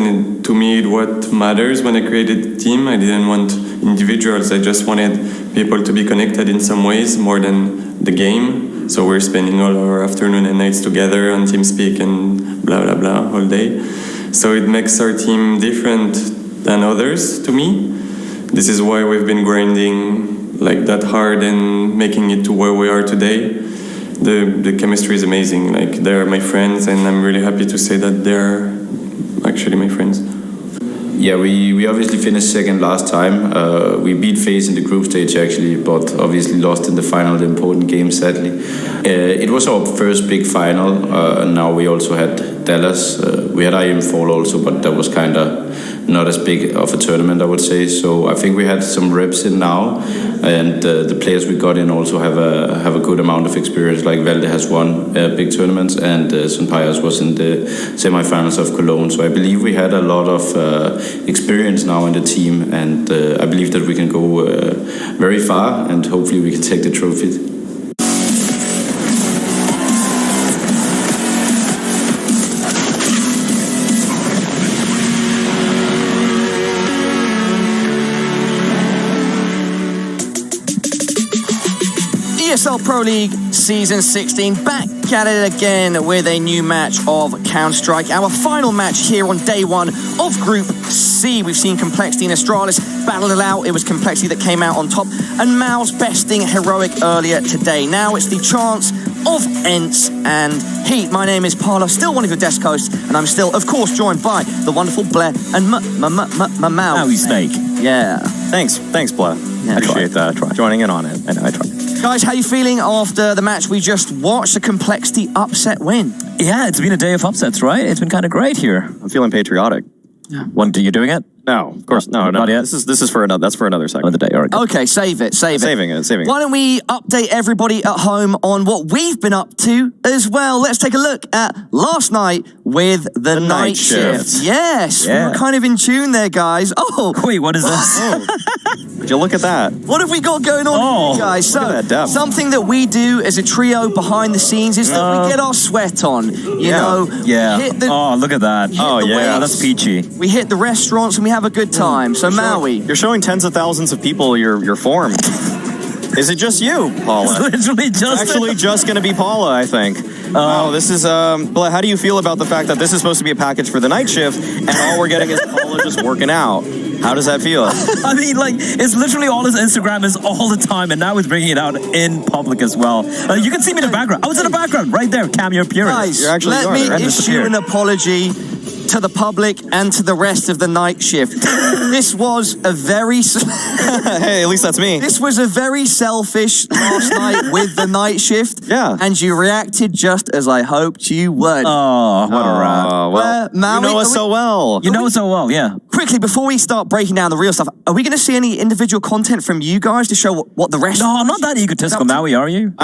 and to me, what matters when I created the team, I didn't want individuals. I just wanted people to be connected in some ways more than the game. So we're spending all our afternoon and nights together on TeamSpeak and blah, blah, blah all day. So it makes our team different than others to me. This is why we've been grinding like that hard and making it to where we are today. The chemistry is amazing. Like, they're my friends, and I'm really happy to say that they're actually my friends. Yeah, we obviously finished second last time. We beat FaZe in the group stage actually, but obviously lost in the final, the important game, sadly. It was our first big final. Now we also had Dallas. We had IM Fall also, but that was kind of not as big of a tournament, I would say. So I think we had some reps in now, and the players we got in also have a good amount of experience. Like Valde has won big tournaments, and Sunpayas was in the semifinals of Cologne. So I believe we had a lot of experience now in the team, and I believe that we can go very far, and hopefully we can take the trophy. ESL Pro League Season 16, back at it again with a new match of Counter-Strike. Our final match here on day one of Group C. We've seen Complexity and Astralis battle it out. It was Complexity that came out on top, and Mal's besting Heroic earlier today. Now it's the chance of ENCE and HEET. My name is Parla, still one of your desk hosts, and I'm still, of course, joined by the wonderful Blair and Mal. Maui Snake. Yeah. Thanks, Blair. Yeah, Appreciate that. Joining in on it. I know, I tried. Guys, how you feeling after the match we just watched, the Complexity upset win? Yeah, it's been a day of upsets, right? It's been kind of great here. I'm feeling patriotic. Yeah. Are you doing it? No, of course, no. Not yet? This is for another. That's for another segment. Another day. All right. Okay, save it. Saving it. Why don't we update everybody at home on what we've been up to as well? Let's take a look at last night with the night shift. Yes, we were kind of in tune there, guys. Oh, wait, what is this? Would you look at that? What have we got going on here, guys? Look at that depth. Something that we do as a trio behind the scenes is that we get our sweat on. You know, hit the, look at that. Oh, yeah, that's peachy. We hit the restaurants and we have a good time. So Maui, you're showing tens of thousands of people your form. Is it just you, Paula? It's literally just actually just going to be Paula, I think. This is how do you feel about the fact that this is supposed to be a package for the night shift, and all we're getting is Paula just working out? How does that feel? I mean, like, it's literally all his Instagram is all the time, and now he's bringing it out in public as well. You can see me in the background. I was in the background, right there, cameo appearance. Guys, let me issue an apology to the public and to the rest of the night shift. This was a very... Hey, at least that's me. This was a very selfish last night with the night shift. Yeah. And you reacted just as I hoped you would. Oh, what a rat. Well, Maui, you know us so well. You know us so well, yeah. Quickly, before we start breaking down the real stuff, are we going to see any individual content from you guys to show what the rest... No, I'm not that egotistical, Maui, are you?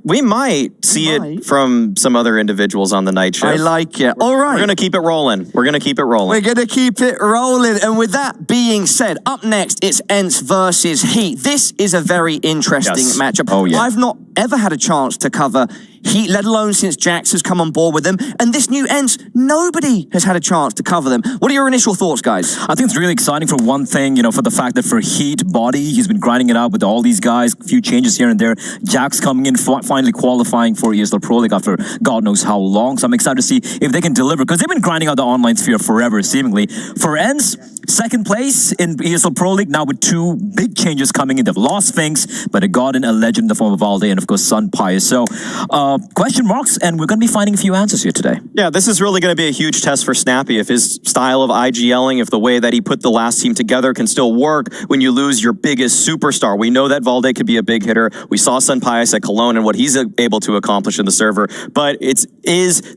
We might see it from some other individuals on the night shift. I like it. All right. We're going to keep it rolling. We're going to keep it rolling. And with that being said, up next, it's ENCE versus HEET. This is a very interesting matchup. Oh, yeah. I've not ever had a chance to cover HEET, let alone since Jax has come on board with them. And this new ENCE, nobody has had a chance to cover them. What are your initial thoughts, guys? I think it's really exciting for one thing, you know, for the fact that for HEET, Body, he's been grinding it out with all these guys, a few changes here and there. Jax coming in, finally qualifying for ESL Pro League after God knows how long. So I'm excited to see if they can deliver, because they've been grinding out the online sphere forever, seemingly. For ENCE, second place in ESL Pro League, now with two big changes coming in. They've lost Sphinx, but they got in a legend in the form of Valde and, of course, Sunpayas. So, question marks, and we're going to be finding a few answers here today. Yeah, this is really going to be a huge test for Snappy. If his style of IGLing, if the way that he put the last team together can still work when you lose your biggest superstar. We know that Valde could be a big hitter. We saw Sunpayas at Cologne and what he's able to accomplish in the server. But is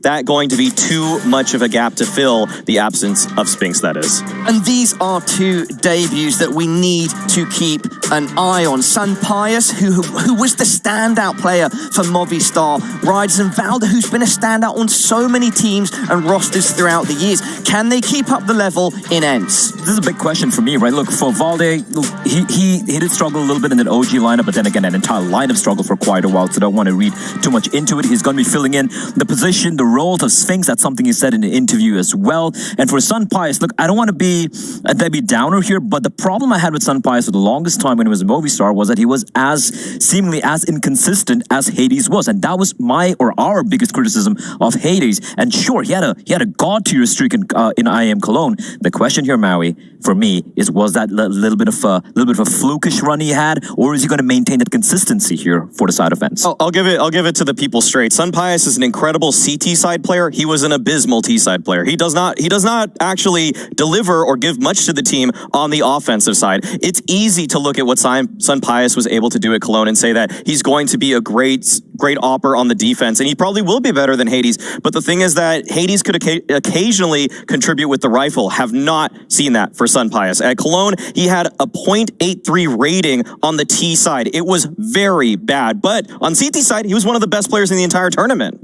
that going to be too much of a gap to fill, the absence of Sphinx, that is? And these these are two debuts that we need to keep an eye on. Sun Pius, who was the standout player for Movistar Riders, and Valde, who's been a standout on so many teams and rosters throughout the years. Can they keep up the level in ENCE? This is a big question for me, right? Look, for Valde, he did struggle a little bit in that OG lineup, but then again, an entire lineup struggled for quite a while, so don't want to read too much into it. He's going to be filling in the position, the role of Sphinx. That's something he said in the interview as well. And for Sun Pius, look, I don't want to be a Debbie Downer here, but the problem I had with Sun Pius for the longest time when he was a Movistar was that he was seemingly as inconsistent as Hades was, and that was our biggest criticism of Hades. And sure, he had a god-tier streak in IAM Cologne. The question here, Maui, for me, was that little bit of a flukish run he had, or is he going to maintain that consistency here for the side of ENCE? I'll give it to the people straight. Sun Pius is an incredible CT side player. He was an abysmal T side player. He does not actually deliver or give much to the team on the offensive side. It's easy to look at what Sun Pius was able to do at Cologne and say that he's going to be a great opper on the defense, and he probably will be better than Hades. But the thing is that Hades could occasionally contribute with the rifle. Have not seen that for Sun Pius. At Cologne, he had a .83 rating on the T side. It was very bad. But on CT side, he was one of the best players in the entire tournament.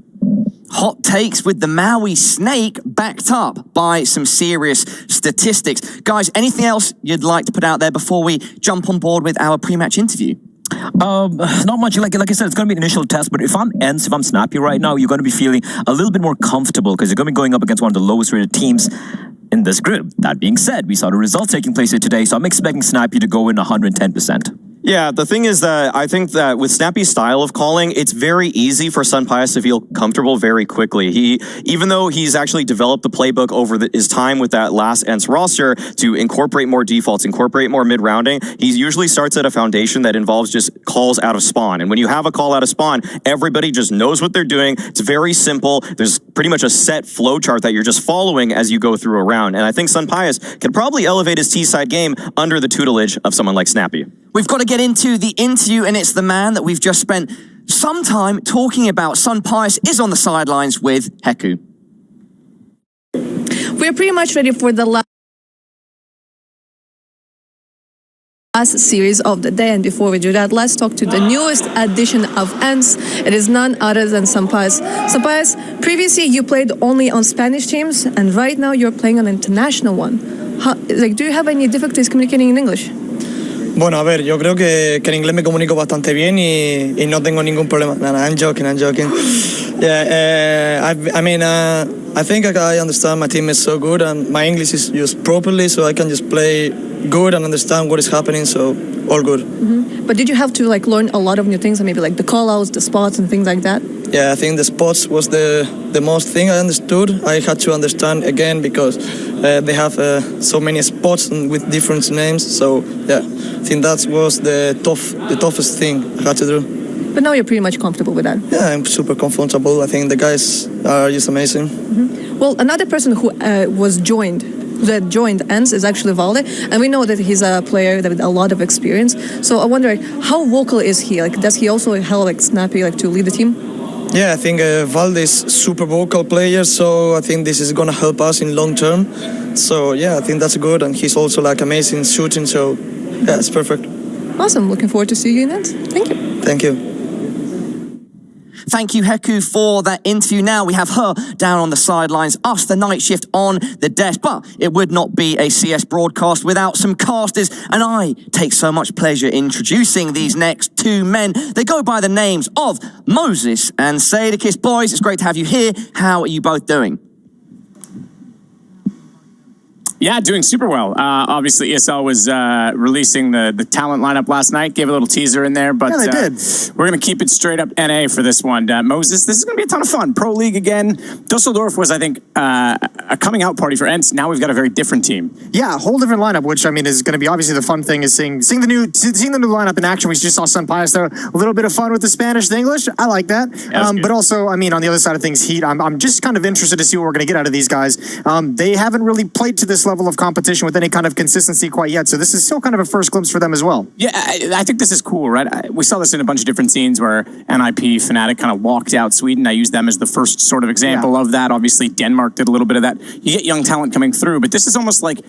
Hot takes with the Maui Snake backed up by some serious statistics. Guys, anything else you'd like to put out there before we jump on board with our pre-match interview? Not much. Like I said, it's going to be an initial test, but if I'm ENCE, if I'm Snappy right now, you're going to be feeling a little bit more comfortable because you're going to be going up against one of the lowest rated teams in this group. That being said, we saw the results taking place here today, so I'm expecting Snappy to go in 110%. Yeah, the thing is that I think that with Snappy's style of calling, it's very easy for Sun Pius to feel comfortable very quickly. Even though he's actually developed the playbook over his time with that last ENCE roster to incorporate more defaults, incorporate more mid-rounding, he usually starts at a foundation that involves just calls out of spawn. And when you have a call out of spawn, everybody just knows what they're doing. It's very simple. There's pretty much a set flow chart that you're just following as you go through a round. And I think Sun Pius can probably elevate his T-side game under the tutelage of someone like Snappy. We've got to get into the interview, and it's the man that we've just spent some time talking about. Sun Pius is on the sidelines with Heku. We're pretty much ready for the last series of the day, and before we do that, let's talk to the newest addition of ENCE. It is none other than Sun Pius. Sun Pius, previously you played only on Spanish teams, and right now you're playing on an international one. Do you have any difficulties communicating in English? Bueno, a ver, yo creo que en inglés me comunico bastante bien y no tengo ningún problema. No, I'm joking. Yeah, I think I understand my team is so good and my English is used properly, so I can just play good and understand what is happening, so all good. Mm-hmm. But did you have to learn a lot of new things, maybe like the call-outs, the spots and things like that? Yeah, I think the spots was the most thing I understood. I had to understand again because they have so many spots with different names, so yeah, I think that was the toughest thing I had to do. But now you're pretty much comfortable with that. Yeah, I'm super comfortable. I think the guys are just amazing. Mm-hmm. Well, another person who joined ENCE is actually Valde, and we know that he's a player with a lot of experience. So I wonder, how vocal is he? Does he also help Snappy to lead the team? Yeah, I think Valde is super vocal player, so I think this is gonna help us in long term. So yeah, I think that's good, and he's also amazing shooting. So yeah, it's perfect. Awesome. Looking forward to seeing you in ENCE. Thank you. Thank you. Thank you, Heku, for that interview. Now we have her down on the sidelines, us, the night shift, on the desk. But it would not be a CS broadcast without some casters, and I take so much pleasure introducing these next two men. They go by the names of Moses and Sadakis. Boys, it's great to have you here. How are you both doing? Yeah, doing super well. Obviously, ESL was releasing the talent lineup last night. Gave a little teaser in there, but yeah, they did. We're going to keep it straight up NA for this one. Moses, this is going to be a ton of fun. Pro League again. Dusseldorf was, I think, a coming out party for ENCE. Now we've got a very different team. Yeah, a whole different lineup, which I mean is going to be obviously the fun thing is seeing the new lineup in action. We just saw Sun Pius there. A little bit of fun with the Spanish, the English. I like that. But also, I mean, on the other side of things, HEET. I'm just kind of interested to see what we're going to get out of these guys. They haven't really played to this level of competition with any kind of consistency quite yet, so this is still kind of a first glimpse for them as well. Yeah, I think this is cool, right? We saw this in a bunch of different scenes where NIP, Fnatic kind of walked out Sweden. I use them as the first sort of example of that. Obviously, Denmark did a little bit of that. You get young talent coming through, but this is almost like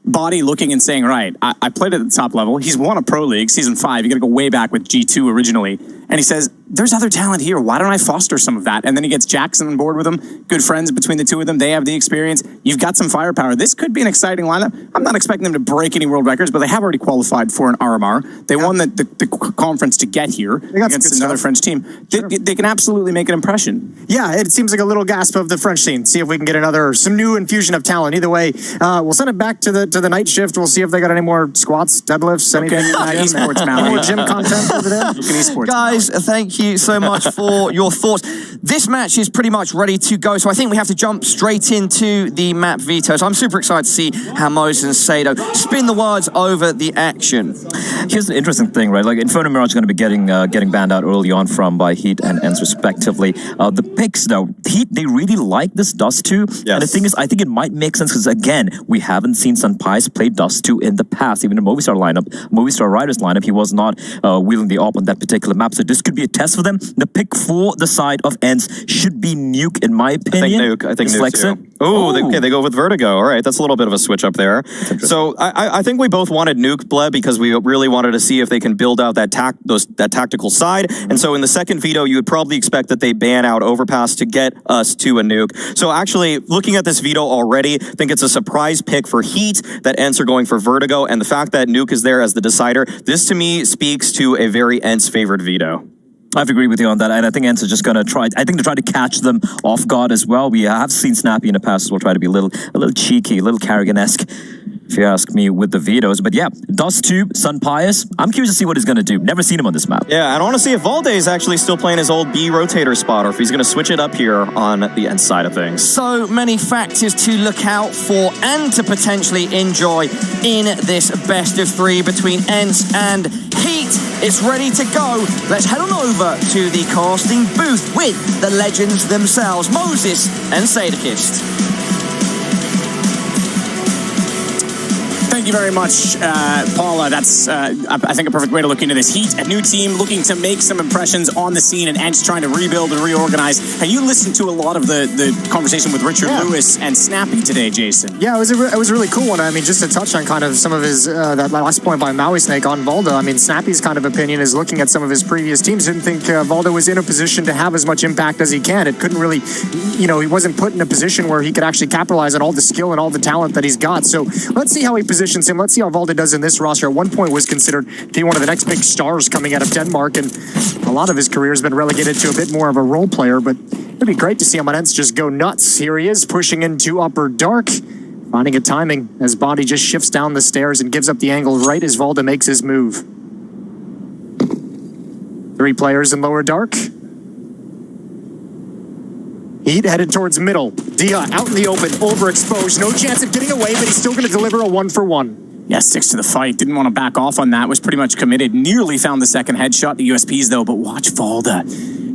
Body looking and saying, right, I played at the top level. He's won a Pro League, Season 5. You got to go way back with G2 originally. And he says, there's other talent here. Why don't I foster some of that? And then he gets Jackson on board with him. Good friends between the two of them. They have the experience. You've got some firepower. This could be an exciting lineup. I'm not expecting them to break any world records, but they have already qualified for an RMR. They won the conference to get here against another French team. They can absolutely make an impression. Yeah, it seems like a little gasp of the French scene. See if we can get some new infusion of talent. Either way, we'll send it back to the night shift. We'll see if they got any more squats, deadlifts, anything. Esports, any more gym content over there. Esports, guys, thank you so much for your thoughts. This match is pretty much ready to go, so I think we have to jump straight into the map vetoes. I'm super excited to see how Moses and Sado spin the words over the action. Here's the interesting thing, right? Like Inferno Mirage is going to be getting banned out early on by HEET and ENCE respectively. The picks though, HEET, they really like this Dust 2. Yes. And the thing is, I think it might make sense because again, we haven't seen Sunpies play Dust 2 in the past. Even in Movistar Riders lineup, he was not wheeling the op on that particular map. So this could be a test for them. The pick for the side of ENCE should be Nuke, in my opinion. I think Nuke too. They go with Vertigo. All right, that's a little bit of a switch up there. So I think we both wanted Nuke, Bled, because we really wanted to see if they can build out that tactical side. And so in the second veto, you would probably expect that they ban out Overpass to get us to a Nuke. So actually, looking at this veto already, I think it's a surprise pick for HEET that ENCE are going for Vertigo. And the fact that Nuke is there as the decider, this to me speaks to a very ENCE favored veto. I have to agree with you on that, and I think ENCE is just going to try. I think they try to catch them off guard as well. We have seen Snappy in the past as well try to be a little cheeky, a little Carrigan-esque, if you ask me, with the vetoes. But yeah, Dust 2, Sunpius. I'm curious to see what he's going to do. Never seen him on this map. Yeah, and I want to see if Valde is actually still playing his old B rotator spot, or if he's going to switch it up here on the ENCE side of things. So many factors to look out for and to potentially enjoy in this best of 3 between ENCE and HEET. It's ready to go. Let's head on over to the casting booth with the legends themselves, Moses and Sadakist. Thank you very much, Paula. That's, I think, a perfect way to look into this. HEET, a new team looking to make some impressions on the scene, and ENCE trying to rebuild and reorganize. And you listened to a lot of the conversation with Richard Lewis and Snappy today, Jason. Yeah, it was a really cool one. I mean, just to touch on kind of some of his, that last point by Maui Snake on Valde. I mean, Snappy's kind of opinion is looking at some of his previous teams, didn't think Valde was in a position to have as much impact as he can. It couldn't really, he wasn't put in a position where he could actually capitalize on all the skill and all the talent that he's got. So let's see how he positions him. Let's see how Valde does in this roster. At one point was considered to be one of the next big stars coming out of Denmark, and a lot of his career has been relegated to a bit more of a role player, but it'd be great to see him on ENCE just go nuts. Here he is, pushing into upper dark, finding a timing as Body just shifts down the stairs and gives up the angle right as Valde makes his move. 3 players in lower dark. HEET headed towards middle. Dia out in the open, overexposed. No chance of getting away, but he's still going to deliver a 1-for-1. Yeah, sticks to the fight. Didn't want to back off on that. Was pretty much committed. Nearly found the second headshot. The USPs, though, but watch Valde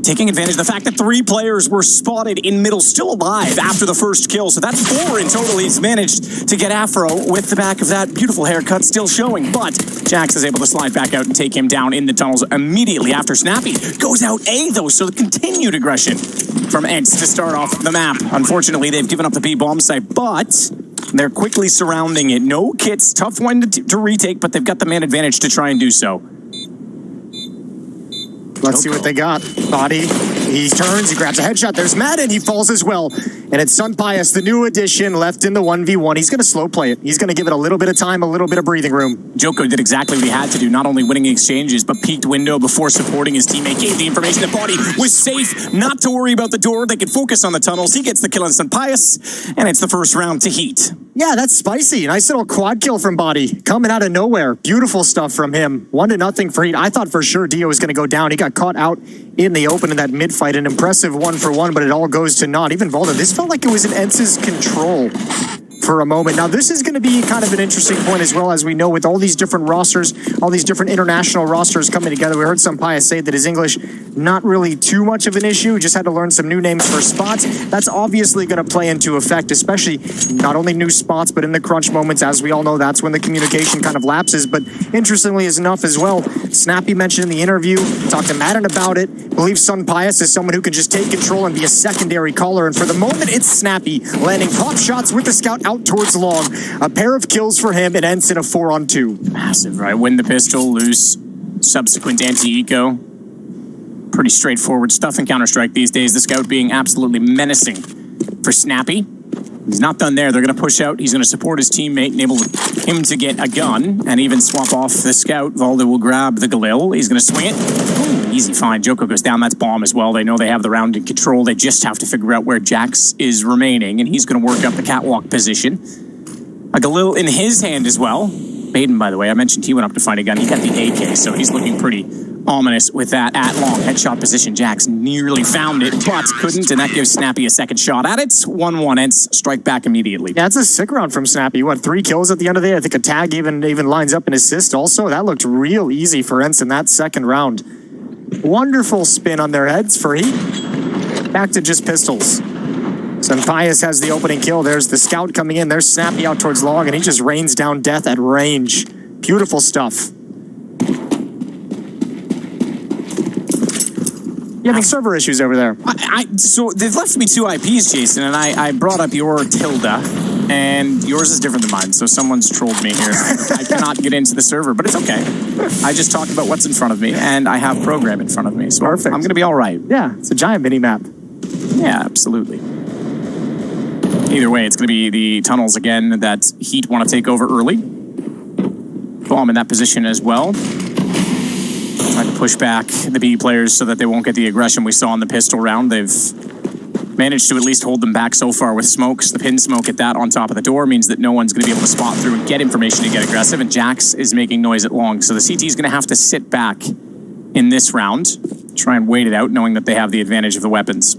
taking advantage of the fact that 3 players were spotted in middle, still alive after the first kill. So that's 4 in total. He's managed to get Afro with the back of that beautiful haircut still showing. But Jax is able to slide back out and take him down in the tunnels immediately after Snappy goes out A, though. So the continued aggression from ENCE to start off the map. Unfortunately, they've given up the B bomb site, but they're quickly surrounding it. No kits, tough one to retake, but they've got the man advantage to try and do so. Let's see what they got. Body, he turns, he grabs a headshot. There's Madden, he falls as well. And it's Sunpius, the new addition, left in the 1v1. He's going to slow play it. He's going to give it a little bit of time, a little bit of breathing room. Joko did exactly what he had to do, not only winning exchanges, but peeked window before supporting his teammate. Gave the information that Body was safe, not to worry about the door. They could focus on the tunnels. He gets the kill on Sunpius, and it's the first round to HEET. Yeah, that's spicy. Nice little quad kill from Body, coming out of nowhere. Beautiful stuff from him. 1-0 for HEET. I thought for sure Dio was going to go down. He got caught out in the open in that mid-fight. An impressive 1-for-1, but it all goes to naught. Even Valde, this felt like it was in ENCE's control for a moment. Now, this is going to be kind of an interesting point as well, as we know with all these different rosters, all these different international rosters coming together. We heard Sunpius say that his English, not really too much of an issue. He just had to learn some new names for spots. That's obviously going to play into effect, especially not only new spots, but in the crunch moments. As we all know, that's when the communication kind of lapses. But interestingly enough as well, Snappy mentioned in the interview, talked to Madden about it, believes Sunpius is someone who can just take control and be a secondary caller. And for the moment, it's Snappy landing pop shots with the scout out out towards long. A pair of kills for him, and ends in a 4-on-2. Massive, right? Win the pistol, lose subsequent anti-eco. Pretty straightforward stuff in Counter-Strike these days. The Scout being absolutely menacing for Snappy. He's not done there. They're going to push out. He's going to support his teammate, enable him to get a gun, and even swap off the Scout. Valda will grab the Galil. He's going to swing it. Ooh, easy find. Joko goes down. That's bomb as well. They know they have the round in control. They just have to figure out where Jax is remaining, and he's going to work up the catwalk position. A Galil in his hand as well. Baden, by the way, I mentioned he went up to find a gun. He got the AK, so he's looking pretty ominous with that at long headshot position. Jax nearly found it, but couldn't, and that gives Snappy a second shot at it. 1-1, ENCE strike back immediately. Yeah, it's a sick round from Snappy. What, 3 kills at the end of the day? I think a tag even lines up an assist also. That looked real easy for ENCE in that second round. Wonderful spin on their heads for HEET. Back to just pistols. Sunpius has the opening kill. There's the Scout coming in. There's Snappy out towards long, and he just rains down death at range. Beautiful stuff. You having server issues over there? So they've left me 2 IPs, Jason, and I brought up your Tilda, and yours is different than mine, so someone's trolled me here. I cannot get into the server, but it's okay. I just talked about what's in front of me, and I have program in front of me, so perfect. I'm going to be all right. Yeah, it's a giant mini-map. Yeah, absolutely. Either way, it's going to be the tunnels again that HEET want to take over early. Bomb in that position as well. Trying to push back the B players so that they won't get the aggression we saw in the pistol round. They've managed to at least hold them back so far with smokes. The pin smoke at that on top of the door means that no one's going to be able to spot through and get information to get aggressive, and Jax is making noise at long. So the CT is going to have to sit back in this round, try and wait it out, knowing that they have the advantage of the weapons.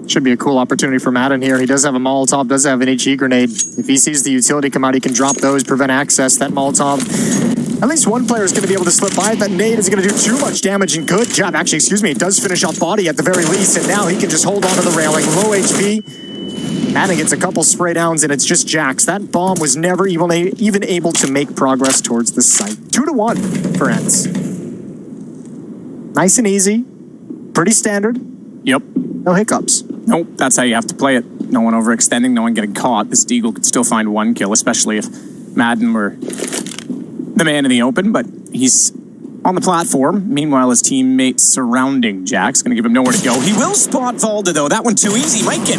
Should be a cool opportunity for Madden here. He does have a Molotov, does have an HE grenade. If he sees the utility come out, he can drop those, prevent access. That Molotov, at least one player is going to be able to slip by it. That nade is going to do too much damage, and good job. Actually, excuse me, it does finish off body at the very least, and now he can just hold on to the railing. Low HP. Madden gets a couple spray downs, and it's just Jax. That bomb was never even able to make progress towards the site. 2-1 for ENCE. Nice and easy. Pretty standard. Yep. No hiccups. Nope, that's how you have to play it. No one overextending, no one getting caught. This Deagle could still find 1 kill, especially if Madden were the man in the open, but he's on the platform. Meanwhile, his teammates surrounding Jax, going to give him nowhere to go. He will spot Valda, though. That one too easy. Might get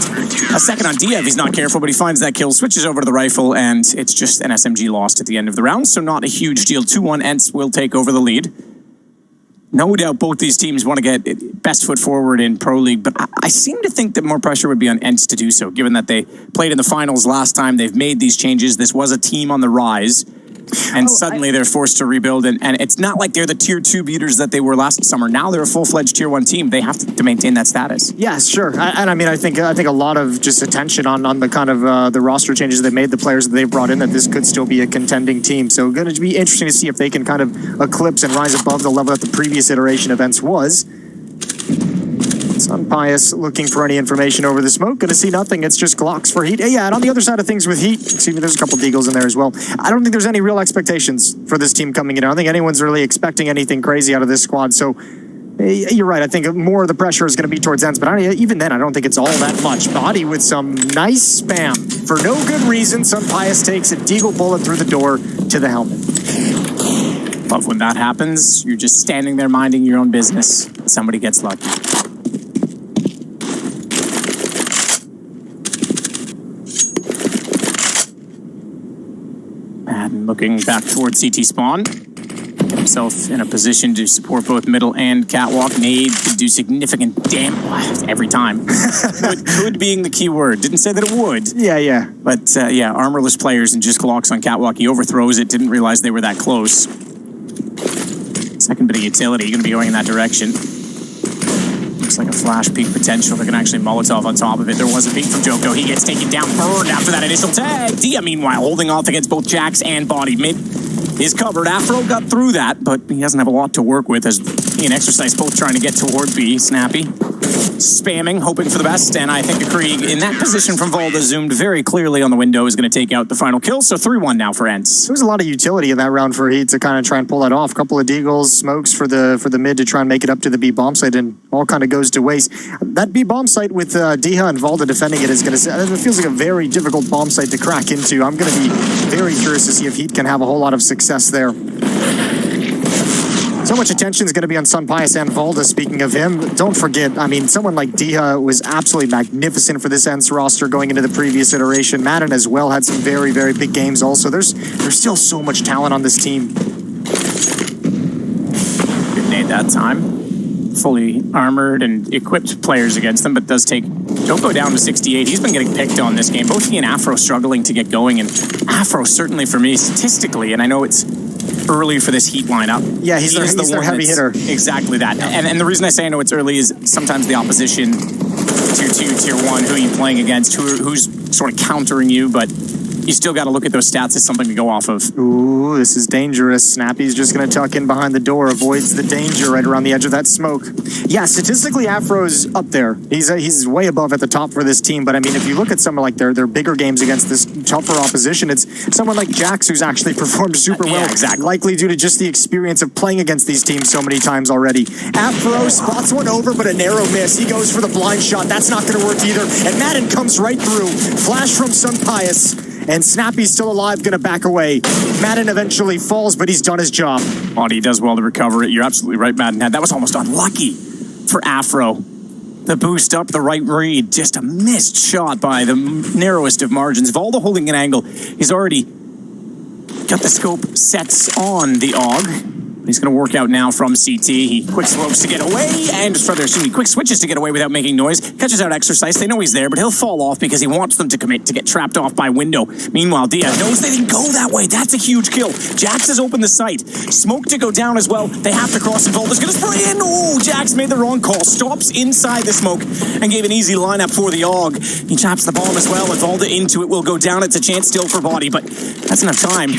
a second on Dia if he's not careful, but he finds that kill, switches over to the rifle, and it's just an SMG lost at the end of the round, so not a huge deal. 2-1, ENCE will take over the lead. No doubt both these teams want to get best foot forward in Pro League, but I seem to think that more pressure would be on ENCE to do so, given that they played in the finals last time. They've made these changes. This was a team on the rise, and suddenly they're forced to rebuild. And it's not like they're the tier 2 beaters that they were last summer. Now they're a full-fledged tier 1 team. They have to maintain that status. Yeah, sure. And I mean, I think a lot of just attention on the kind of the roster changes they made, the players that they've brought in, that this could still be a contending team. So going to be interesting to see if they can kind of eclipse and rise above the level that the previous iteration of ENCE was. Sunpius looking for any information over the smoke. Going to see nothing. It's just Glocks for HEET. Yeah, and on the other side of things with HEET, excuse me, there's a couple Deagles in there as well. I don't think there's any real expectations for this team coming in. I don't think anyone's really expecting anything crazy out of this squad. So you're right. I think more of the pressure is going to be towards ENCE, but even then, I don't think it's all that much. Body with some nice spam. For no good reason, Sunpius takes a Deagle bullet through the door to the helmet. Love when that happens. You're just standing there minding your own business. Somebody gets lucky. Madden looking back towards CT spawn. Get himself in a position to support both middle and catwalk. Nade could do significant damage every time. Could being the key word. Didn't say that it would. Yeah. But yeah, armorless players and just Glocks on catwalk. He overthrows it. Didn't realize they were that close. Second bit of utility. Going to be going in that direction. Looks like a flash peek potential. They're going to actually Molotov on top of it. There was a peek from Joko. He gets taken down, burned after that initial tag. Dia, meanwhile, holding off against both Jax and Body. Mid is covered. Afro got through that, but he doesn't have a lot to work with as he and Exercise both trying to get toward B. Snappy spamming, hoping for the best, and I think a Krieg in that position from Volda zoomed very clearly on the window is going to take out the final kill, so 3-1 now for ENCE. There was a lot of utility in that round for HEET to kind of try and pull that off. A couple of deagles, smokes for the mid to try and make it up to the B bomb site, and all kind of goes to waste. That B bomb site with Diha and Volda defending it is going to, it feels like a very difficult bomb site to crack into. I'm going to be very curious to see if HEET can have a whole lot of success there. So much attention is going to be on Sunpius and Volda. Speaking of him, don't forget, I mean, someone like Diha was absolutely magnificent for this ENCE roster going into the previous iteration. Madden as well had some very, very big games also. There's still so much talent on this team. Good nade that time. Fully armored and equipped players against them, but does take Joko down to 68. He's been getting picked on this game. Both he and Afro struggling to get going, and Afro certainly for me statistically, and I know it's early for this HEET lineup. Yeah, he's their heavy hitter. Exactly that. And the reason I say I know it's early is sometimes the opposition, tier 2, tier 1, who are you playing against, who's sort of countering you, but you still got to look at those stats as something to go off of. Ooh, this is dangerous. Snappy's just going to tuck in behind the door, avoids the danger right around the edge of that smoke. Yeah, statistically, Afro's up there. He's way above at the top for this team, but I mean, if you look at some of like their bigger games against this tougher opposition, it's someone like Jax who's actually performed super well. Yeah, exactly. Likely due to just the experience of playing against these teams so many times already. Afro spots one over, but a narrow miss. He goes for the blind shot. That's not going to work either. And Madden comes right through. Flash from Sunpius. And Snappy's still alive, gonna back away. Madden eventually falls, but he's done his job. He does well to recover it. You're absolutely right, Madden. That was almost unlucky for Afro. The boost up, the right read, just a missed shot by the narrowest of margins. Volda holding an angle. He's already got the scope sets on the AUG. He's going to work out now from CT. He quick slopes to get away, and he quick switches to get away without making noise. Catches out Exercise. They know he's there, but he'll fall off because he wants them to commit to get trapped off by window. Meanwhile, Diaz knows they didn't go that way. That's a huge kill. Jax has opened the site. Smoke to go down as well. They have to cross, and Volda's going to spray in. Oh, Jax made the wrong call. Stops inside the smoke and gave an easy lineup for the AUG. He chaps the bomb as well, and Volda into it will go down. It's a chance still for Body, but that's enough time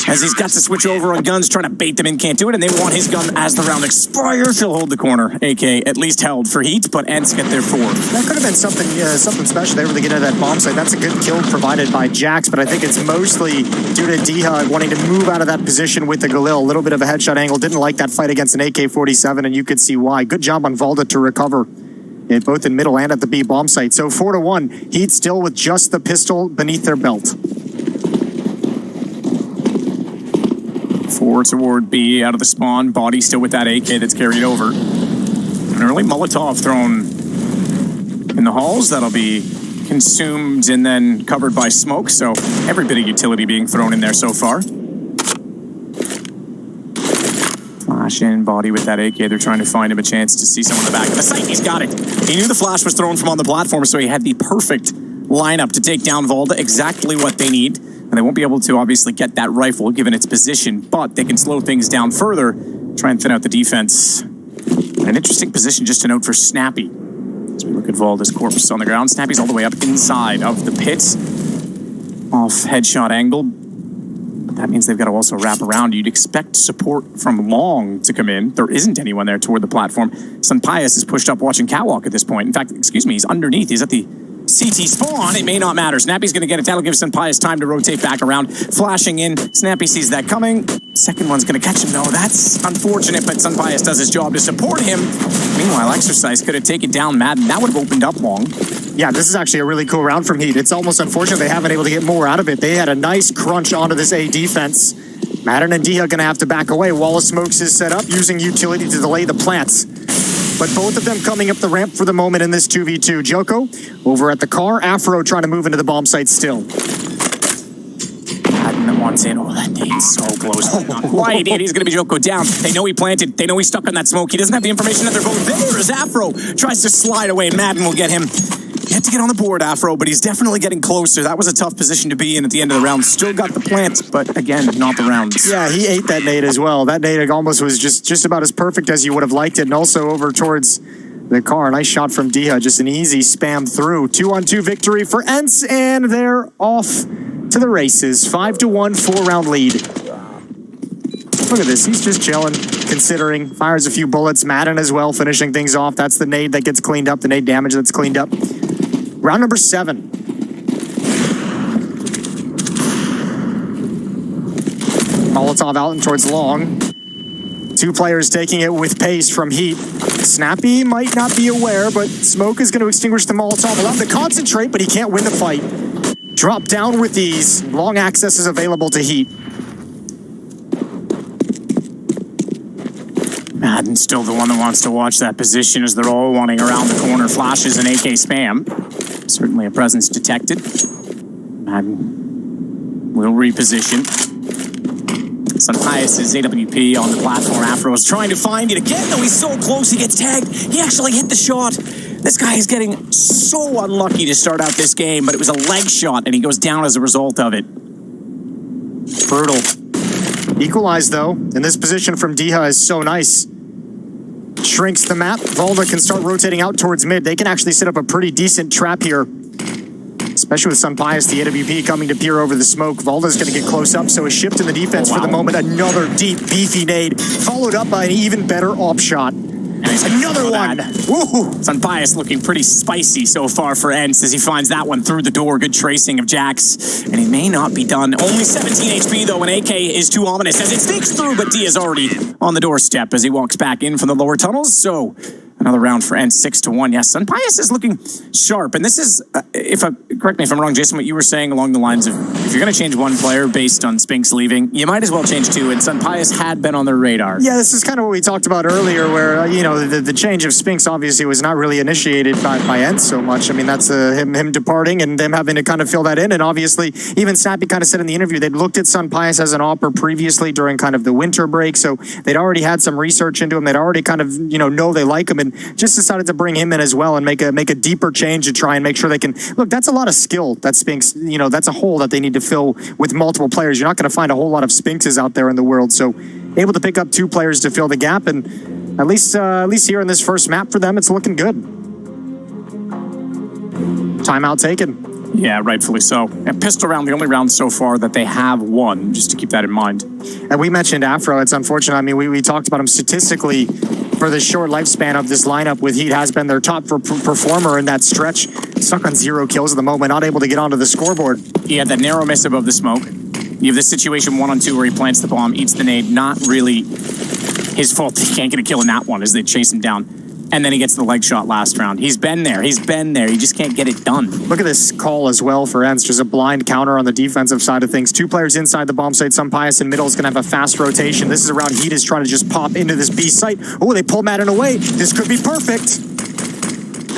as he's got to switch over on guns, trying to bait them in. Can't do it, and they want his gun as the round expires. He'll hold the corner, AK at least held for HEET, but ENCE get their 4. That could have been something special. They were able to get into that bomb site. That's a good kill provided by Jax, but I think it's mostly due to Diha wanting to move out of that position with the Galil. A little bit of a headshot angle. Didn't like that fight against an AK-47, and you could see why. Good job on Volda to recover, both in middle and at the B bomb site. So 4-1. HEET still with just the pistol beneath their belt. 4 toward B out of the spawn. Body still with that AK that's carried over. An early Molotov thrown in the halls. That'll be consumed and then covered by smoke. So every bit of utility being thrown in there so far. Flash in, Body with that AK. They're trying to find him a chance to see someone in the back of the site. He's got it. He knew the flash was thrown from on the platform, so he had the perfect lineup to take down Volda. Exactly what they need. And they won't be able to obviously get that rifle given its position, but they can slow things down further, try and thin out the defense. An interesting position just to note for Snappy. As we look at Volda's corpse on the ground, Snappy's all the way up inside of the pit. Off headshot angle. But that means they've got to also wrap around. You'd expect support from Long to come in. There isn't anyone there toward the platform. Sunpius is pushed up watching Catwalk at this point. In fact, excuse me, he's underneath. He's at the CT spawn. It may not matter. Snappy's going to get it. That'll give Sunpius time to rotate back around. Flashing in. Snappy sees that coming. Second one's going to catch him, though. That's unfortunate, but Sunpius does his job to support him. Meanwhile, Exercise could have taken down Madden. That would have opened up Long. Yeah, this is actually a really cool round from HEET. It's almost unfortunate they haven't been able to get more out of it. They had a nice crunch onto this A defense. Madden and Diha going to have to back away. Wall of Smokes is set up, using utility to delay the plants. But both of them coming up the ramp for the moment in this 2v2. Joko over at the car. Afro trying to move into the bomb site still. Madden wants in. Oh, that nade's so close. Not quite. It is going to be Joko down. They know he planted. They know he's stuck on that smoke. He doesn't have the information that they're both there. As Afro tries to slide away, Madden will get him. He had to get on the board, Afro, but he's definitely getting closer. That was a tough position to be in at the end of the round. Still got the plant, but again, not the rounds. Yeah, he ate that nade as well. That nade almost was just about as perfect as you would have liked it. And also over towards the car. Nice shot from Diha. Just an easy spam through. 2-on-2 victory for ENCE, and they're off to the races. 5-1, 4-round lead. Look at this. He's just chilling. considering. Fires a few bullets. Madden as well, finishing things off. That's the nade that gets cleaned up, the nade damage that's cleaned up. Round number 7. Molotov out and towards long. 2 players taking it with pace from Heat. Snappy might not be aware, but Smoke is going to extinguish the Molotov. Allow him to concentrate, but he can't win the fight. Drop down with these. Long access is available to Heat. Madden's still the one that wants to watch that position as they're all wanting around the corner. Flashes and AK spam. Certainly a presence detected. Madden will reposition. Sunpius is AWP on the platform. Afro is trying to find it again, though he's so close, he gets tagged. He actually hit the shot. This guy is getting so unlucky to start out this game, but it was a leg shot, and he goes down as a result of it. Brutal. Equalized, though, and this position from Diha is so nice. Shrinks the map. Volda can start rotating out towards mid. They can actually set up a pretty decent trap here. Especially with Sunpius, the AWP coming to peer over the smoke. Volda's going to get close up, so a shift in the defense for the moment. Another deep, beefy nade, followed up by an even better op shot. And another one. Woo! Sunpius looking pretty spicy so far for ENCE as he finds that one through the door. Good tracing of Jax, and he may not be done. Only 17 HP though, and AK is too ominous as it sneaks through, but D is already on the doorstep as he walks back in from the lower tunnels. So another round for ENCE, 6-1. Yes, Sunpius is looking sharp, and this is, correct me if I'm wrong, Jason, what you were saying along the lines of if you're going to change one player based on Spinks leaving, you might as well change 2, and Sunpius had been on their radar. Yeah, this is kind of what we talked about earlier, where, the change of Spinks obviously was not really initiated by ENCE so much. I mean, that's him departing and them having to kind of fill that in, and obviously, even Snappy kind of said in the interview, they'd looked at Sunpius as an offer previously during kind of the winter break, so they'd already had some research into him, they'd already kind of, know they like him, and just decided to bring him in as well and make a deeper change to try and make sure they can look. That's a lot of skill that Spinks, that's a hole that they need to fill with multiple players. You're not going to find a whole lot of Spinkses out there in the world, so able to pick up 2 players to fill the gap, and at least here in this first map for them, it's looking good. Timeout taken. Yeah, rightfully so. And pistol round, the only round so far that they have won, just to keep that in mind. And we mentioned Afro. It's unfortunate. I mean, we talked about him statistically for the short lifespan of this lineup with Heat has been their top performer in that stretch. Stuck on 0 kills at the moment, not able to get onto the scoreboard. He had that narrow miss above the smoke. You have this situation 1-on-2 where he plants the bomb, eats the nade. Not really his fault. He can't get a kill in that one as they chase him down. And then he gets the leg shot last round. He's been there. He just can't get it done. Look at this call as well for ENCE. Just a blind counter on the defensive side of things. 2 players inside the bomb site. Sunpius in middle is going to have a fast rotation. This is around Heat is trying to just pop into this B site. Oh, they pull Madden away. This could be perfect.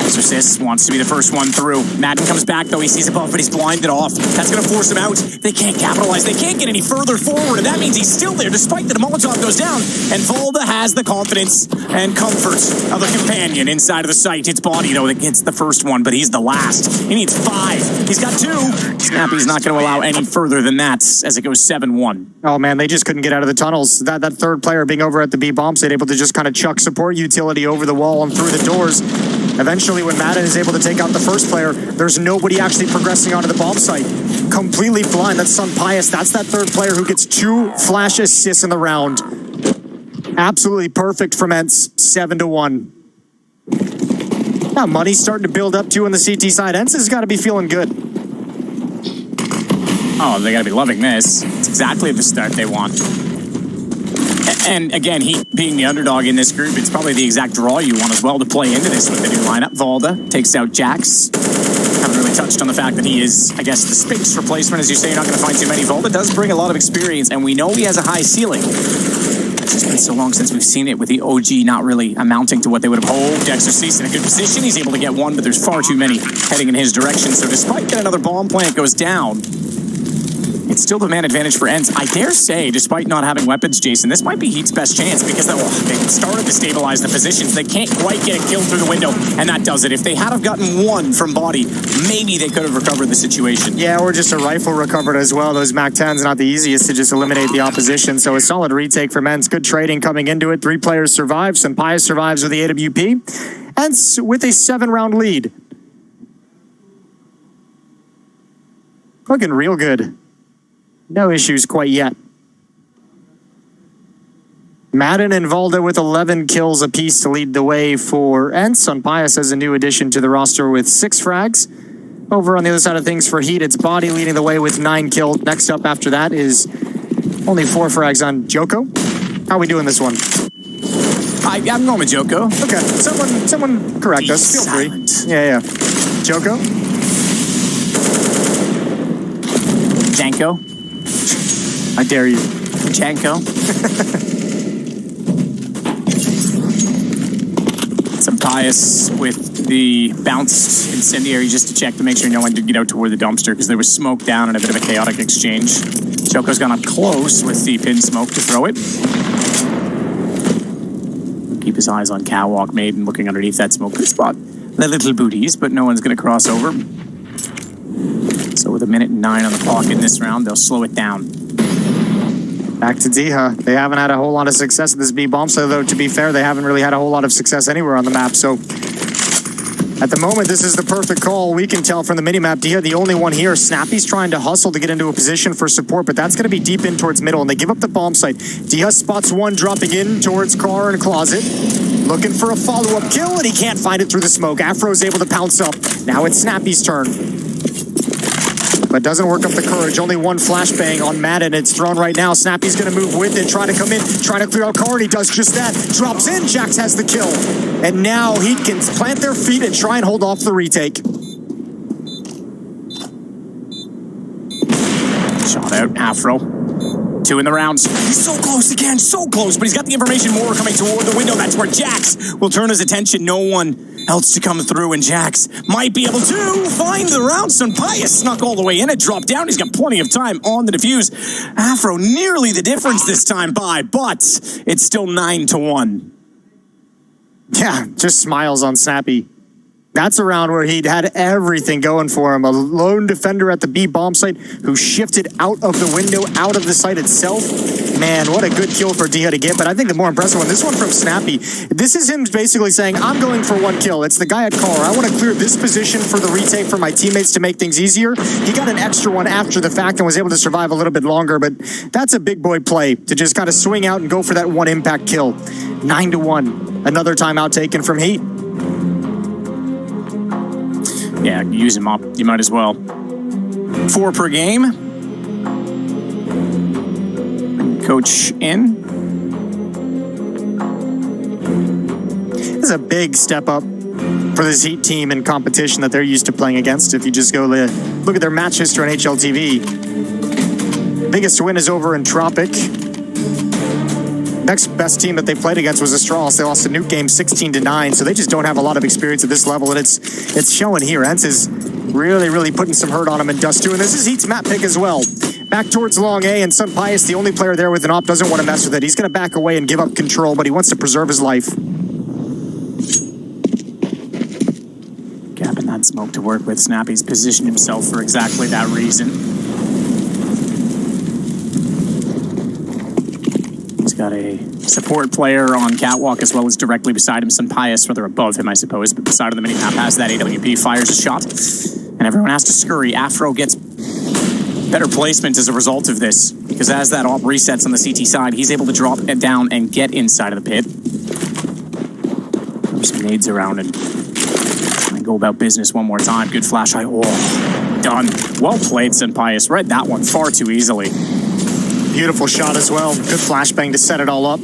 Exorcist wants to be the first one through. Madden comes back, though. He sees above, but he's blinded off. That's going to force him out. They can't capitalize. They can't get any further forward, and that means he's still there, despite that a Molotov goes down. And Volda has the confidence and comfort of a companion inside of the site. It's Body, though, that gets the first one, but he's the last. He needs 5. He's got 2. Snappy's not going to allow any further than that as it goes 7-1. Oh, man, they just couldn't get out of the tunnels. That third player being over at the B bomb site, able to just kind of chuck support utility over the wall and through the doors. Eventually, when Madden is able to take out the first player, there's nobody actually progressing onto the bomb site. Completely blind. That's Sunpius. That's that third player who gets 2 flash assists in the round. Absolutely perfect from ENCE. 7-1. Now, money's starting to build up too on the CT side. ENCE has got to be feeling good. Oh, they got to be loving this. It's exactly the start they want. And again, he being the underdog in this group, it's probably the exact draw you want as well to play into this with the new lineup. Volda takes out Jax. Haven't really touched on the fact that he is, I guess, the Spinks replacement. As you say, you're not going to find too many. Volda does bring a lot of experience, and we know he has a high ceiling. It's just been so long since we've seen it with the OG not really amounting to what they would have hoped. Exorcist in a good position. He's able to get 1, but there's far too many heading in his direction. So despite that another bomb plant goes down, it's still the man advantage for ENCE. I dare say, despite not having weapons, Jason, this might be Heat's best chance because they started to stabilize the positions. They can't quite get a kill through the window, and that does it. If they had have gotten 1 from Body, maybe they could have recovered the situation. Yeah, or just a rifle recovered as well. Those MAC-10s not the easiest to just eliminate the opposition, so a solid retake for ENCE. Good trading coming into it. 3 players survive. Sunpius survives with the AWP. ENCE with a 7-round lead. Looking real good. No issues quite yet. Madden and Valda with 11 kills apiece to lead the way for ENCE. Sunpias as a new addition to the roster with 6 frags. Over on the other side of things for HEET, it's Body leading the way with 9 kills. Next up after that is only 4 frags on Joko. How are we doing this one? I'm going with Joko. Okay, someone correct us. Feel free. Yeah. Joko? Janko. I dare you. Janko. Some bias with the bounced incendiary just to check to make sure no one did get out toward the dumpster because there was smoke down and a bit of a chaotic exchange. Joko's gone up close with the pin smoke to throw it. Keep his eyes on Catwalk Maiden looking underneath that smoke. Good spot. The little booties, but no one's going to cross over. So with 1:09 on the clock in this round, they'll slow it down. Back to Diha. They haven't had a whole lot of success at this B-bomb, so though, to be fair, they haven't really had a whole lot of success anywhere on the map, so at the moment, this is the perfect call. We can tell from the minimap, Diha, the only one here. Snappy's trying to hustle to get into a position for support, but that's going to be deep in towards middle, and they give up the bomb site. Diha spots one dropping in towards car and closet, looking for a follow-up kill, and he can't find it through the smoke. Afro's able to pounce up. Now it's Snappy's turn. But doesn't work up the courage. Only one flashbang on Madden. It's thrown right now. Snappy's going to move with it, try to come in, try to clear out car, and he does just that. Drops in, Jax has the kill. And now HEET can plant their feet and try and hold off the retake. Shot out, Afro. 2 in the rounds. He's so close again, so close, but he's got the information more coming toward the window. That's where Jax will turn his attention. No one else to come through, and Jax might be able to find the round. Sunpias snuck all the way in. It dropped down. He's got plenty of time on the defuse. Afro nearly the difference this time by, but it's still 9-1. Yeah, just smiles on Snappy. That's a round where he'd had everything going for him. A lone defender at the B bomb site who shifted out of the window, out of the site itself. Man, what a good kill for Diha to get. But I think the more impressive one, this one from Snappy. This is him basically saying, I'm going for 1 kill. It's the guy at car. I want to clear this position for the retake for my teammates to make things easier. He got an extra one after the fact and was able to survive a little bit longer. But that's a big boy play to just kind of swing out and go for that 1 impact kill. 9-1. Another timeout taken from HEET. Yeah, use him up. You might as well. 4 per game. Coach in. This is a big step up for this HEET team in competition that they're used to playing against. If you just go look at their match history on HLTV. Biggest win is over in Tropic. Next best team that they played against was Astralis. They lost a nuke game 16-9, so they just don't have a lot of experience at this level, and it's showing here. ENCE is really putting some hurt on him, and Dust too, and this is HEET's map pick as well. Back towards long A, and Sunpias, the only player there with an op, doesn't want to mess with it. He's going to back away and give up control, but he wants to preserve his life. Gapping that smoke to work with. Snappy's positioned himself for exactly that reason. Got a support player on Catwalk as well as directly beside him, Sunpias, further above him, I suppose, but beside of the minimap has that AWP, fires a shot, and everyone has to scurry. Afro gets better placement as a result of this, because as that op resets on the CT side, he's able to drop it down and get inside of the pit. There's some nades around and go about business one more time. Good flash eye. Oh, done. Well played, Sunpias. Read that one far too easily. Beautiful shot as well. Good flashbang to set it all up.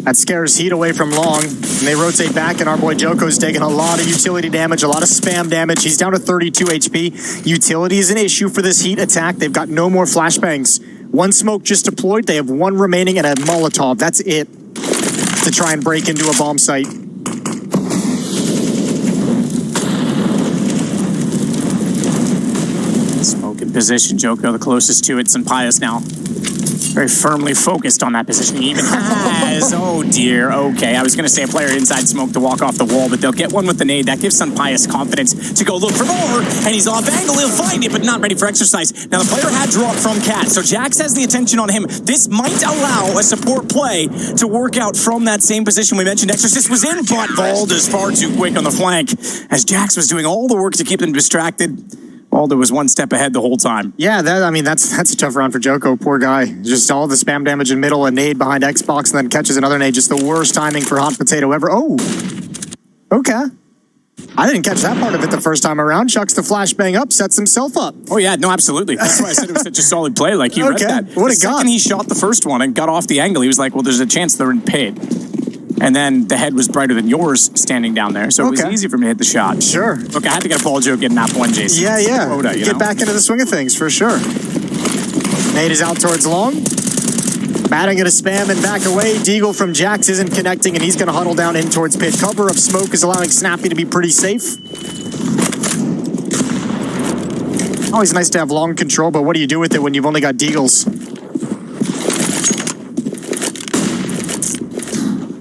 That scares HEET away from long. And they rotate back, and our boy Joko's taking a lot of utility damage, a lot of spam damage. He's down to 32 HP. Utility is an issue for this HEET attack. They've got no more flashbangs. 1 smoke just deployed. They have 1 remaining and a Molotov. That's it to try and break into a bomb site. Smoke in position. Joko the closest to it. Sunpias now very firmly focused on that position. He even has, oh dear, okay. I was going to say a player inside smoke to walk off the wall, but they'll get one with the nade. That gives Sunpias confidence to go look for more, and he's off angle. He'll find it, but not ready for exercise. Now the player had dropped from Cat, so Jax has the attention on him. This might allow a support play to work out from that same position we mentioned Exorcist was in, but Vald is far too quick on the flank as Jax was doing all the work to keep them distracted. Valda was one step ahead the whole time. Yeah, that's a tough round for Joko. Poor guy. Just all the spam damage in middle, a nade behind Xbox, and then catches another nade. Just the worst timing for Hot Potato ever. Oh, okay. I didn't catch that part of it the first time around. Chucks the flashbang up, sets himself up. Oh, yeah, no, absolutely. That's why I said it was such a solid play. Like, he read that. What a the second he shot the first one and got off the angle, he was like, well, there's a chance they're in pit. And then the head was brighter than yours standing down there, so it was easy for me to hit the shot. Sure. Look, I had to get a ball joke getting that one, Jason. Yeah. Quota, Get back into the swing of things, for sure. Nade is out towards long. Madden gonna spam and back away. Deagle from Jax isn't connecting, and he's gonna huddle down in towards pit. Cover of smoke is allowing Snappy to be pretty safe. Always nice to have long control, but what do you do with it when you've only got Deagles?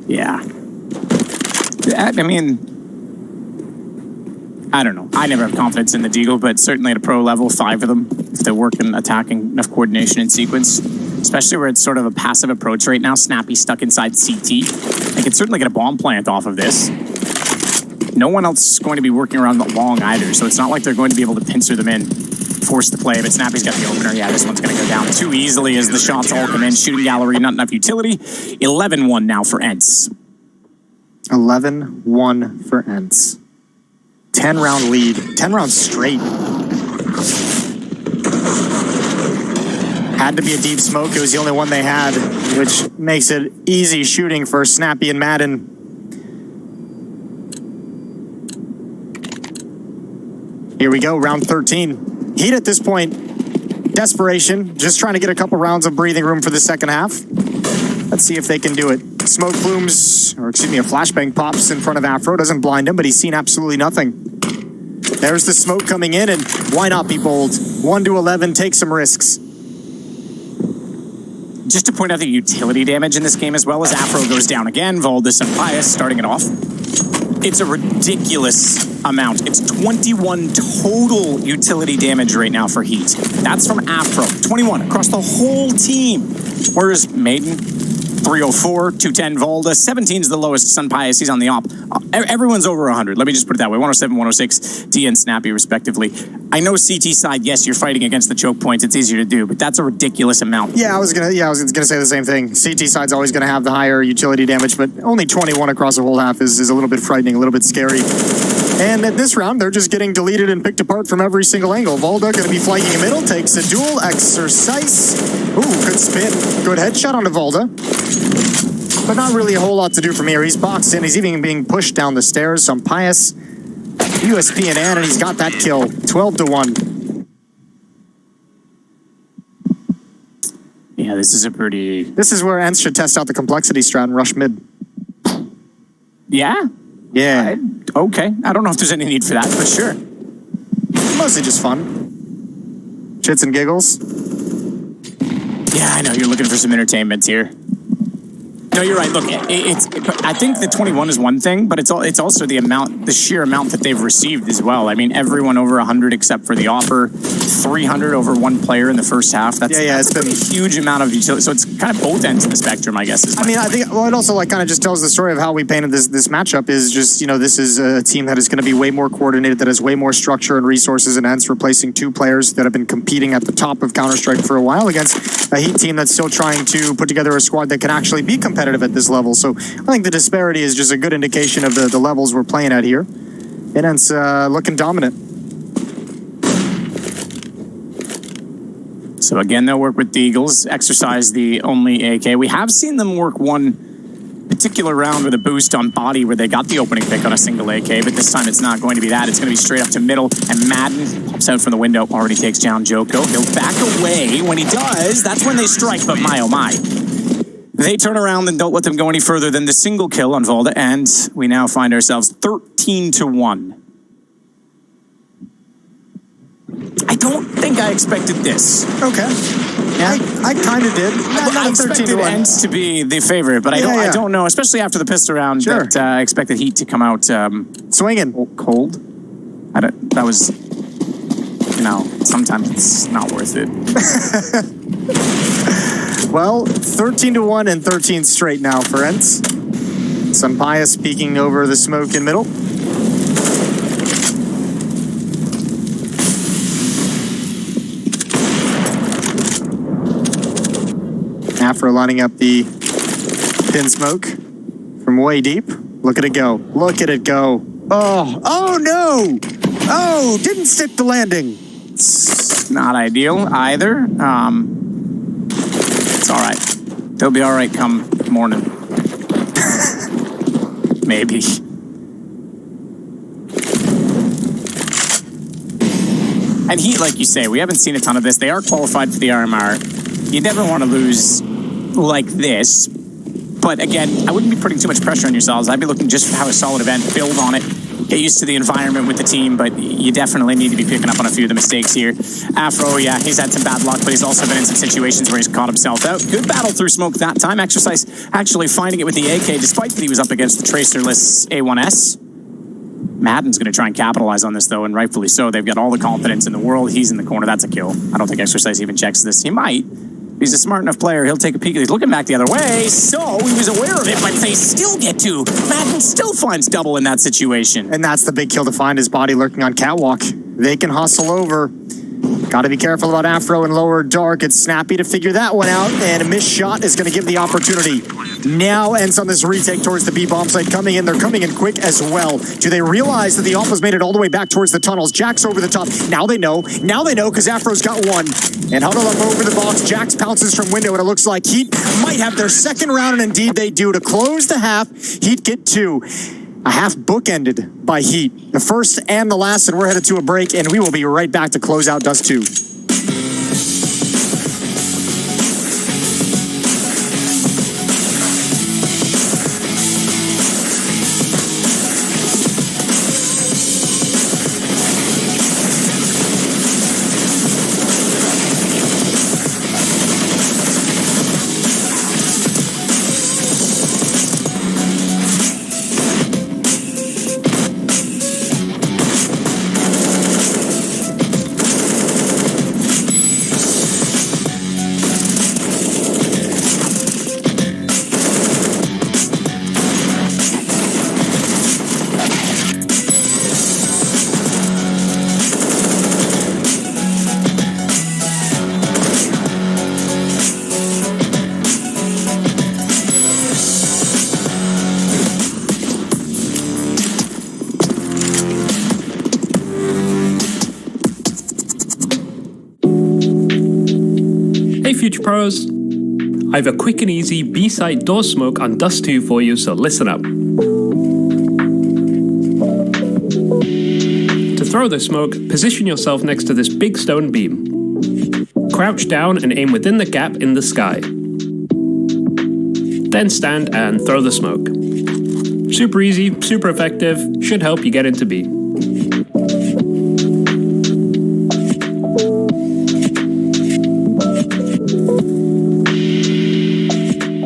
Yeah. I mean, I don't know. I never have confidence in the Deagle, but certainly at a pro level, 5 of them, if they're working, attacking, enough coordination and sequence, especially where it's sort of a passive approach right now. Snappy stuck inside CT. They could certainly get a bomb plant off of this. No one else is going to be working around the long either, so it's not like they're going to be able to pincer them in, force the play, but Snappy's got the opener. Yeah, this one's going to go down too easily as the shots all come in. Shooting gallery, not enough utility. 11-1 now for ENCE. 11-1 for ENCE. 10-round lead. 10 rounds straight. Had to be a deep smoke. It was the only one they had, which makes it easy shooting for Snappy and Madden. Here we go, round 13. Heat at this point, desperation, just trying to get a couple rounds of breathing room for the second half. Let's see if they can do it. Smoke plumes, or excuse me, a flashbang pops in front of Afro. Doesn't blind him, but he's seen absolutely nothing. There's the smoke coming in, and why not be bold? 1-11, take some risks. Just to point out the utility damage in this game as well as Afro goes down again. Valdis and Pius starting it off. It's a ridiculous amount. It's 21 total utility damage right now for HEET. That's from Afro. 21 across the whole team. Whereas Maiden, 304, 210 Valda, 17 is the lowest. Sun Pius, he's on the op. Everyone's over 100. Let me just put it that way. 107, 106, D and Snappy respectively. I know CT side, yes, you're fighting against the choke points. It's easier to do, but that's a ridiculous amount. Yeah, I was gonna say the same thing. CT side's always gonna have the higher utility damage, but only 21 across the whole half is a little bit frightening, a little bit scary. And at this round, they're just getting deleted and picked apart from every single angle. Valda gonna be flanking in middle, takes a duel, exercise. Ooh, good spin. Good headshot onto Valda. But not really a whole lot to do from here. He's boxed in. He's even being pushed down the stairs. Some Pius, USP and Ann, and he's got that kill. 12-1. Yeah, this is a pretty... This is where ENCE should test out the complexity strat and rush mid. Yeah? Yeah. Okay. I don't know if there's any need for that, but sure. Mostly just fun. Shits and giggles. Yeah, I know. You're looking for some entertainment here. No, you're right. Look, I think the 21 is one thing, but it's also the sheer amount that they've received as well. I mean, everyone over 100 except for the offer, 300 over one player in the first half. That's a pretty huge amount of utility. So it's kind of both ends of the spectrum, I guess. I think it also kind of just tells the story of how we painted this matchup. Is just this is a team that is going to be way more coordinated, that has way more structure and resources, and hence replacing 2 players that have been competing at the top of Counter-Strike for a while against a HEET team that's still trying to put together a squad that can actually be competitive at this level. So I think the disparity is just a good indication of the levels we're playing at here. And it's looking dominant. So again, they'll work with the Eagles, exercise the only AK. We have seen them work one particular round with a boost on body where they got the opening pick on a single AK, but this time it's not going to be that. It's going to be straight up to middle, and Madden pops out from the window, already takes down Joko. He'll back away. When he does, that's when they strike, but my oh my. They turn around and don't let them go any further than the single kill on Valda, and we now find ourselves 13-1. I don't think I expected this. Okay. Yeah, I kind of did. I expected ENCE to be the favorite, but I don't know, especially after the pistol round, that I expected HEET to come out swinging cold. That was, sometimes it's not worth it. Well, 13-1 and 13 straight now for ENCE. Some Pius peeking over the smoke in middle. Afro lining up the pin smoke from way deep. Look at it go. Look at it go. Oh no! Oh, didn't stick the landing. It's not ideal either. It's all right. They'll be all right come morning. Maybe. And Heat, like you say, we haven't seen a ton of this. They are qualified for the RMR. You never want to lose like this. But again, I wouldn't be putting too much pressure on yourselves. I'd be looking just for how a solid event, build on it, get used to the environment with the team, but you definitely need to be picking up on a few of the mistakes here. Afro, yeah, he's had some bad luck, but he's also been in some situations where he's caught himself out. Good battle through smoke that time. Exercise actually finding it with the AK, despite that he was up against the tracerless A1S. Madden's going to try and capitalize on this, though, and rightfully so. They've got all the confidence in the world. He's in the corner. That's a kill. I don't think Exercise even checks this. He might. He's a smart enough player. He'll take a peek. He's looking back the other way, so he was aware of it, but they still get to. Madden still finds double in that situation. And that's the big kill to find his body lurking on Catwalk. They can hustle over. Got to be careful about Afro and lower dark. It's Snappy to figure that one out, and a missed shot is going to give the opportunity. Now ENCE on this retake towards the B-bomb site coming in. They're coming in quick as well. Do they realize that the Alpha's made it all the way back towards the tunnels? Jack's over the top. Now they know. Now they know because Afro's got one. And huddle up over the box. Jax pounces from window, and it looks like Heat might have their second round, and indeed they do. To close the half, Heat get two. A half bookended by Heat. The first and the last, and we're headed to a break, and we will be right back to close out Dust 2. Future Pros, I have a quick and easy B-side door smoke on Dust 2 for you, so listen up. To throw the smoke, position yourself next to this big stone beam. Crouch down and aim within the gap in the sky. Then stand and throw the smoke. Super easy, super effective, should help you get into B.